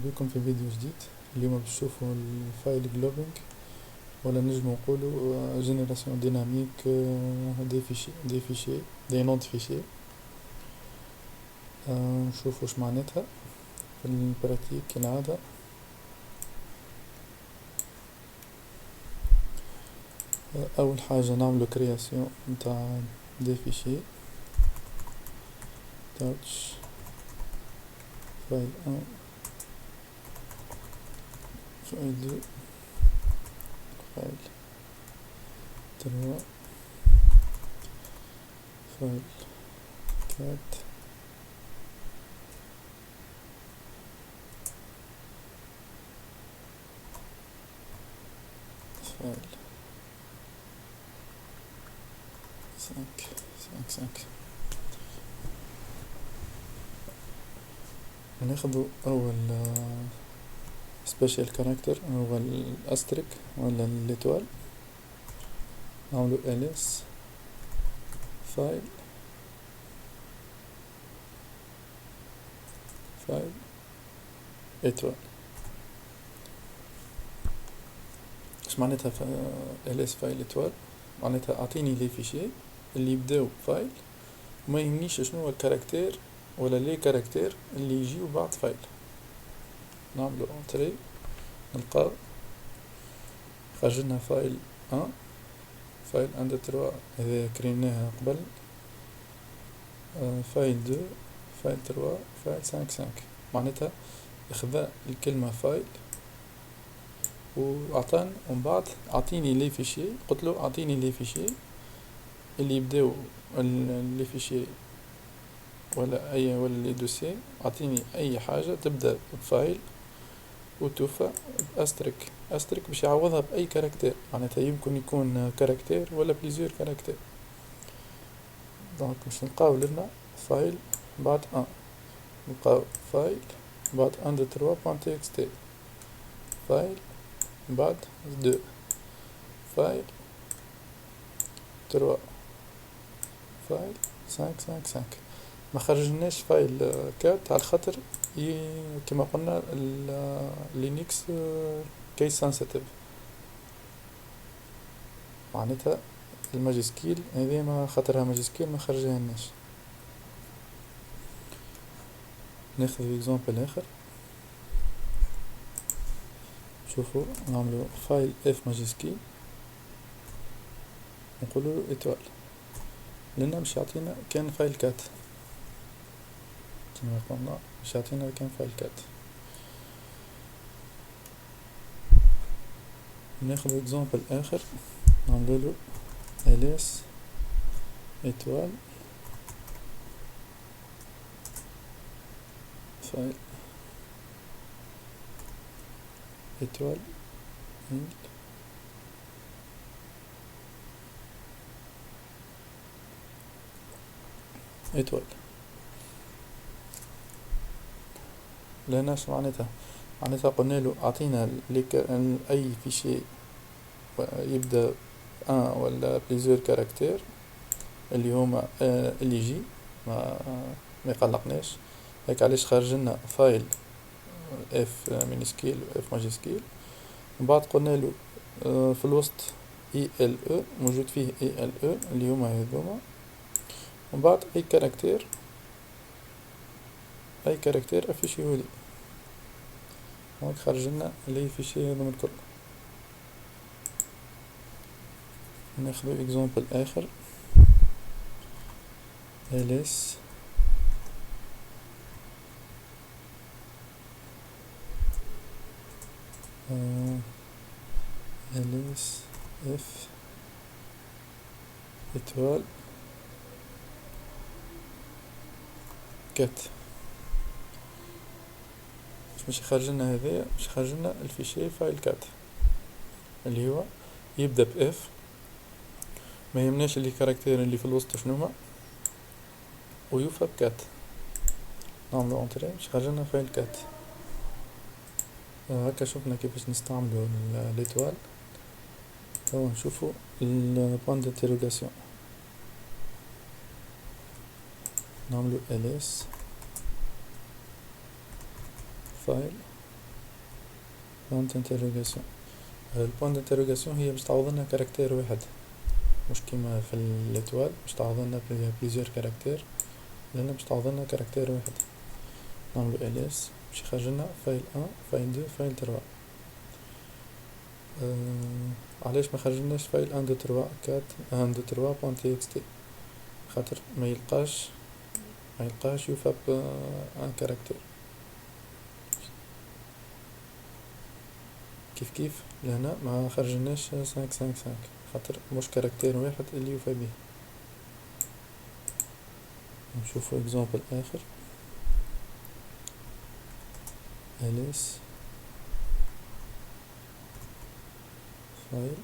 بكم في فيديو جديد. اليوم باش نشوفوا الفايل جلوبينج ولا نجم نقولوا جينيراسيون ديناميك دي نود فيشي. نشوفوا واش معناتها في البراتيك كالعادة. اول حاجة نعملو كرياسيون نتاع دي فيشي تاتش فايل 1 فايل 2 فايل 3 فايل 4 فايل 5 ناخدو اول سبيشال كاركتر هو الاستريك ولا الليتوال. نعملو ls فايل اتوال. اش معناتها ls فايل اتوال؟ معناتها اعطيني لي فيشي اللي يبداو فايل وما يهمنيش شنو هو الكاركتير ولا لي كاركتير اللي يجيو بعد فايل. نعملو انتري نلقاو خرجلنا فايل 1 فايل 1 2 3 هذا كريناها قبل، فايل 2 فايل 3 فايل 5 معناتها اخذ الكلمة فايل وعطان ومن بعد اعطيني لي فيشي، قلتلو اعطيني لي فيشي اللي يبداو لي فيشي ولا لي دوسي، اعطيني اي حاجة تبدأ بفايل وتوفى استرك باش يعوضها باي كاركتير، معناتها يمكن يكون كاركتير ولا بليزيور كاركتير. دونك باش نلقاو لنا فايل بعد 1 نلقاو فايل بعد 1 2 3 .txt فايل بعد 2 فايل 3 فايل 5 ما خرجناش فايل 4 على خاطر كما قلنا لينكس كيس سنسيتيف، معناتها الماجسكيل هذه ما خاطرها ماجسكيل ما خرجها لناش. ناخذ اكزامبل اخر، شوفوا نعملو فايل اف ماجسكيل نقولوا اتوال لنا باش يعطينا كان فايل كات، كما قلنا باش يعطينا كان فايل كات. ناخذ اكزامبل اخر نعملو ls اتوال فايل اتوال اتوال لنا اش معناتها قلنا له اعطينا اي فيشي يبدا ان ولا بليزيور كاركتير اللي هما اللي يجي ما يقلقناش هيك. علاش خرج لنا فايل اف مينيسكيل واف ماجسكيل، من بعد قلنا له في الوسط ال او موجود فيه ال او اللي هما هذوما، ومن بعد اي كاركتير افيشيه لي. هاك خرج لنا لي فيشي هذوما الكل. ناخذ اكزامبل اخر ls ls f اتوال كات باش يخرج لنا هذايا، باش يخرج لنا الفيشي فايل كات اللي هو يبدا باف، ما يهمناش اللي كاركتير اللي في الوسط شنوما، ويوفى بكات. نعملو انتري باش يخرج لنا فايل كات. هكا شفنا كيفاش نستعملو ليتوال. توا نشوفو البوان دانتيروغاسيون. نعملو ls فايل بوينت انتروغاسيون. البوينت انتروغاسيون هي باش تعوض لنا كاركتير واحد، مش كيما في الاتوال باش تعوض لنا بليزيور كاركتير، لهنا باش تعوض لنا كاركتير واحد. نعملو ls باش يخرج لنا فايل 1 فايل 2 فايل 3. علاش ما خرجلناش فايل 1 2 3 4 1 2 3 بوان تي اكس تي؟ خاطر ما يلقاش يفاب ان كاركتير. كيف لهنا ما خرجلناش 555 خاطر مش كاركتير واحد اللي يوفى به. نشوفو اكزامبل اخر. ls فايل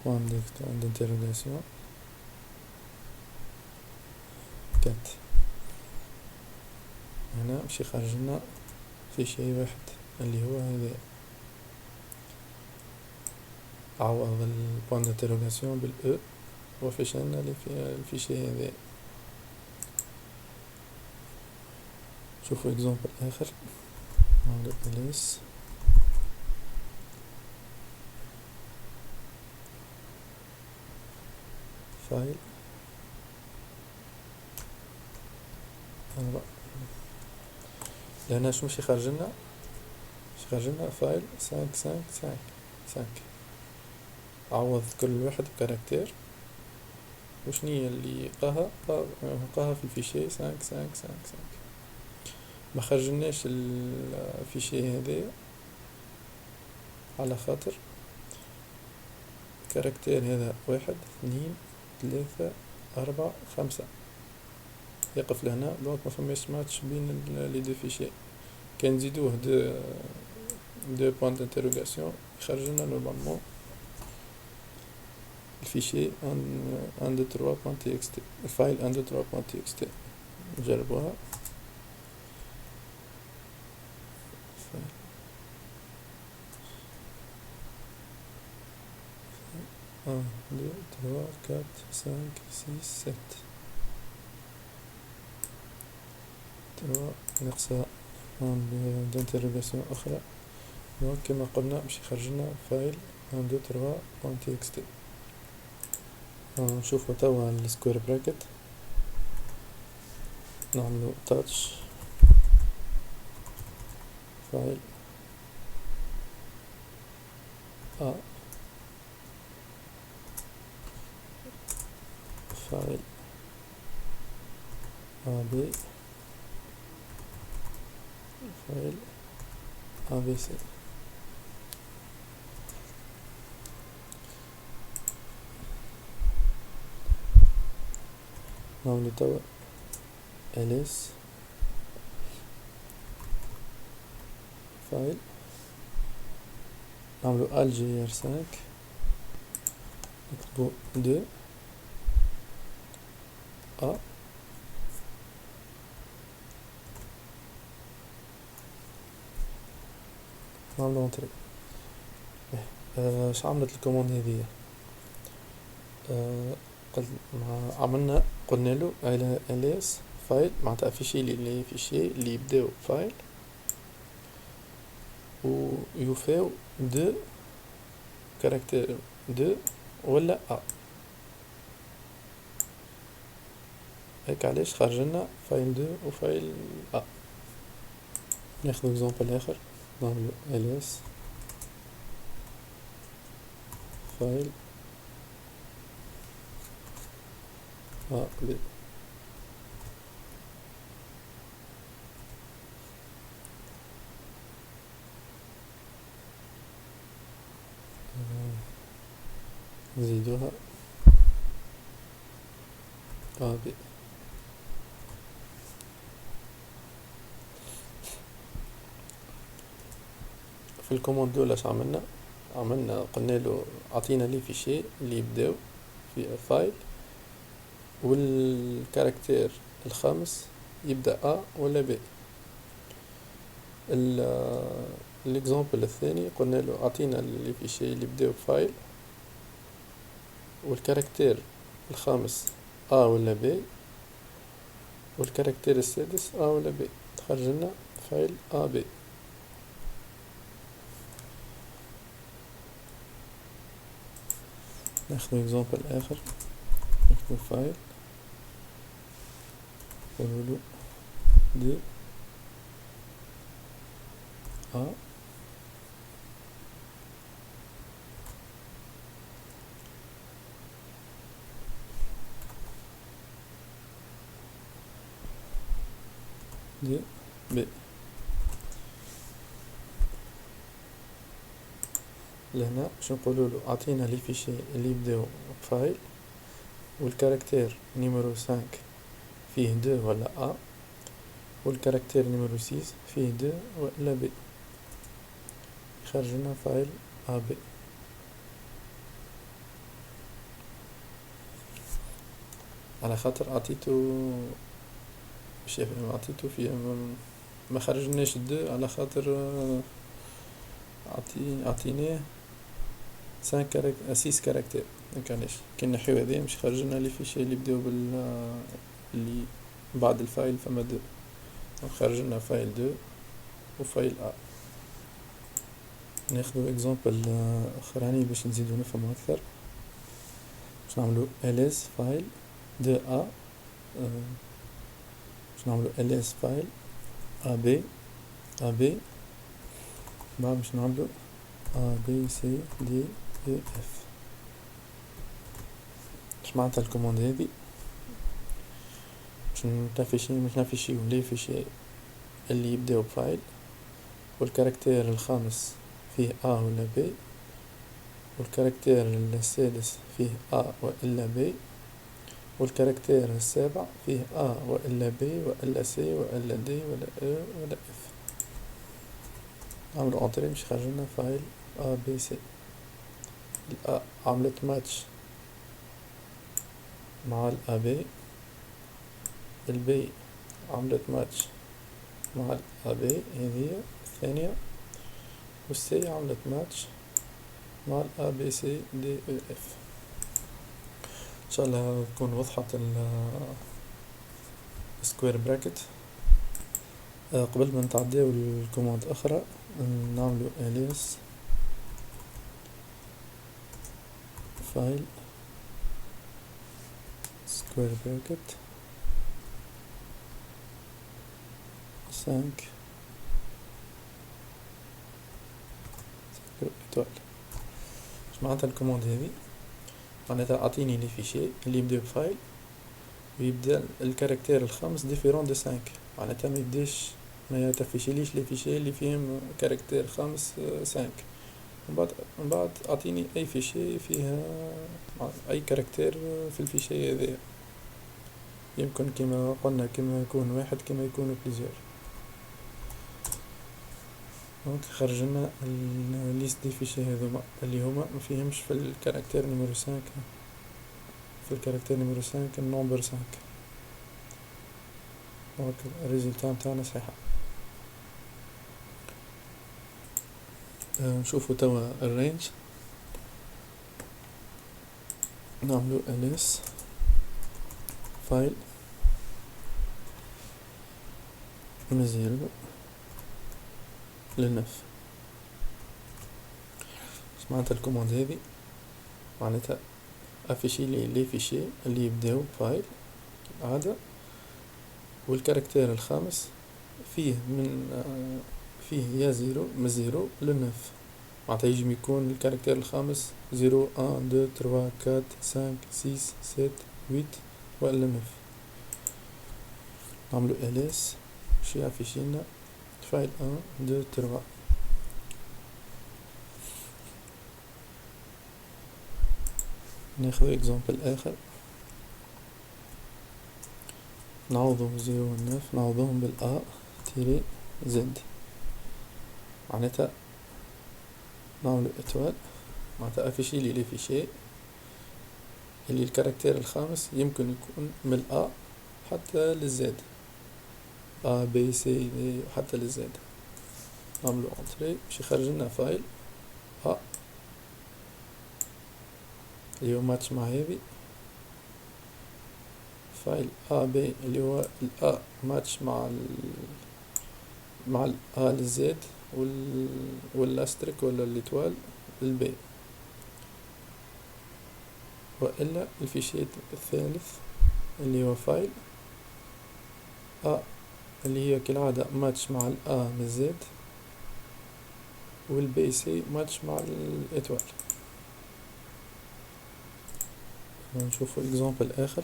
بوان d'interrogation 4. هنا باش يخرج لنا في شيء واحد اللي هو هذا. عوض البوان d'interrogation بالاو وفشلنا اللي في الفيشي هذا. شوفوا اكزامبل اخر. نعملو ls فايل لهنا شو مش يخرج لنا فايل 555. عوض كل واحد بكاركتير وشنية اللي لقاها في الفيشي 555. ما خرجناش الفيشي هذا على خاطر كاركتير هذا 1 2 3 4 5 يقف لهنا، دونك ما فماش ماتش بين لي دو فيشي. كان نزيدوه دو بوان d'interrogation يخرج لنا نورمالمون الفيشي 1 2 3 بوان تي اكس تي، الفايل 1 2 3 بوان تي اكس تي. نجربوها. 1 2 3 4 5 6 7 3 ناقصها بوان d'interrogation أخرى. دونك كما قلنا باش يخرجلنا فايل 1 2 3 بوان تي اكس تي. نشوفو توا السكوير براكت. نعملو تاتش فايل A فايل AB فايل ABC. نعملو توا ls فايل نعملو algr5 نكتبو 2 A نعملو انتري. اش عملت الكوموند هذيا؟ قلنا له على ls فايل معناتها فيشي اللي يبداو فايل و يوفاو دو كاركتير 2 ولا A. هيك علاش خرجلنا فايل 2 وفايل A. ناخذ اكزامبل اخر. نعملو ls فايل A B نزيدوها A B. في الكوموند الاولى اش عملنا قلنا له اعطينا لي فيشي اللي يبداو في فايل والكاركتير الخامس يبدا A ولا B. الاكزامبل الثاني قلنا له اعطينا لي فيشي اللي يبداو فايل والكاركتير الخامس A ولا B والكاركتير السادس A ولا B. تخرج لنا فايل AB. ناخذ اكزامبل اخر، نكتب فايل نقولو دي A دي B. لهنا باش نقولولو اعطينا لي فيشي اللي يبداو بفايل والكاركتير نيميرو 5 فيه دو ولا A والكاركتير نيميرو 6 فيه دو ولا B. يخرج لنا فايل AB. على خاطر عطيتو فيه ما خرجناش دو على خاطر عطيناه 6 كاركتير مكانش. كي نحيو هذايا مش خرجنا لي فيشي اللي بداو اللي بعد الفايل فما دو، خرجنا فايل دو وفايل A. ناخدو اكزامبل اخراني باش نزيدو نفهمو اكثر. باش نعملو ls فايل دو A، باش نعملو ls فايل AB بعد باش نعملو ABCDEF. باش معناتها الكوموند هذي باش نافيشيو لي فيشي اللي يبداو بفايل والكاركتير الخامس فيه A ولا B والكاركتير السادس فيه A وإلا B والكاركتير السابع فيه A وإلا B وإلا C وإلا D ولا E ولا F. نعملو انتري باش يخرجلنا فايل ABC. A عملت ماتش مع AB، B عملت ماتش مع AB هذه الثانية، C عملت ماتش مع ABCDEF. ان شاء الله تكون وضحت السكوير براكت. قبل ما نتعداو الكوماند اخرى نعملو alias فايل سكوير براكت 5 ايتوال. اش معناتها الكوماند هذي؟ معناتها اعطيني لي فيشي اللي يبداو بفايل ويبدا الكاركتير الخامس ديفيرون دو 5، معناتها ما يتفشيليش لي فيشي اللي فيهم كاركتير خامس 5. من بعد اعطيني اي فيشي فيها اي كاركتير في الفيشي هذا، يمكن كما قلنا كما يكون واحد كما يكون بليزيور. دونك خرج لنا الليست دي فيشي هذوما اللي هما ما فيهمش في الكاركتير نيميرو 5، في الكاركتير نيميرو 5 النومبر 5. دونك الريزلتا نتاعنا صحيحة. نشوفو توا الرينج. نعملو ls فايل من 0 ل9. معناتها الكوماند هذي معناتها افيشي لي فيشي اللي يبداو بفايل عادة والكاركتير الخامس فيه يا 0 من 0 ل9. معناتها يجم يكون الكاركتير الخامس 0 1 2 3 4 5 6 7 8 ولا 9. نعملو ls باش يافيشي لنا فايل 1 2 3. ناخذ اكزامبل اخر، نعوضو 0 و 9 نعوضوهم بال A-Z. معناتها نعملو اتوال، معناتها افيشي لي فيشي اللي الكاركتير الخامس يمكن يكون من A حتى للزد، A B C D حتى للزد. نعملو انتري باش يخرج لنا فايل A اللي هو ماتش مع هذي، فايل ا بي اللي هو الأ ماتش مع الأ للزد والأسترك ولا الإتوال البي، وإلا الفيشي الثالث اللي هو فايل أ اللي هي كالعادة ماتش مع الأ من الزد والبي سي ماتش مع الإتوال. نشوفو اكزامبل آخر،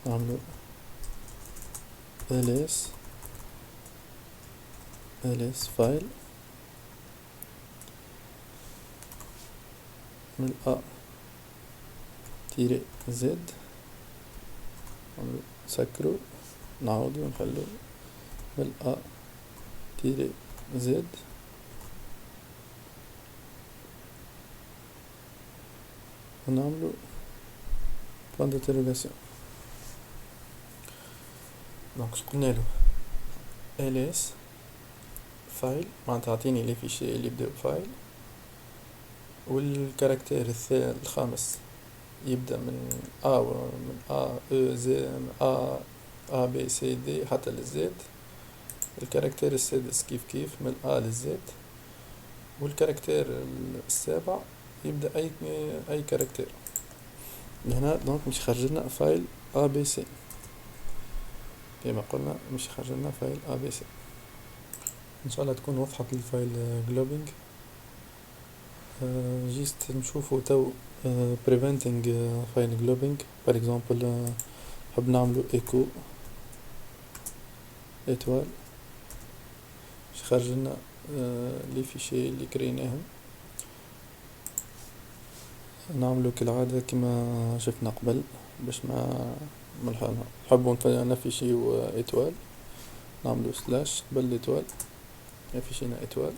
نعملو ls فايل من A تيري زد، نعملو نسكرو نعاودو نحلو من A تيري زد ونعملو بوان دانتيروغاسيون. دونك قلنالو ls فايل معناتها تعطيني لي فيشي اللي يبداو فايل، والكاركتير الخامس يبدأ من A من A E Z من A B C D حتى للزد، الكاركتير السادس كيف من A للزد، والكاركتير السابع يبدأ أي كاركتير. هنا دونك مش خرجلنا فايل A B C كما قلنا، مش خرجلنا فايل A B C. إن شاء الله تكون وضحت الفايل جلوبينج. جيست نشوفو تو preventing file globbing. par exemple نحب نعملو echo étoile باش خرجلنا لي فيشي اللي كريناهم. نعملو كالعادة كما شفنا قبل باش ما نحبو نفيشيو étoile، نعملو سلاش قبل l'étoile نفيشينا étoile.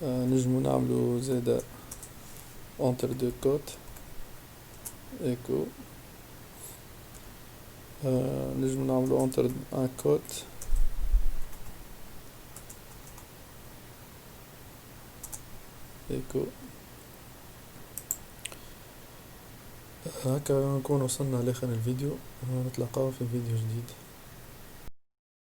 نجمو نعملو زادا entre deux côtes echo، نجمو نعملو entre un côte echo. هكا نكون وصلنا لاخر الفيديو، نتلاقاو في فيديو جديد.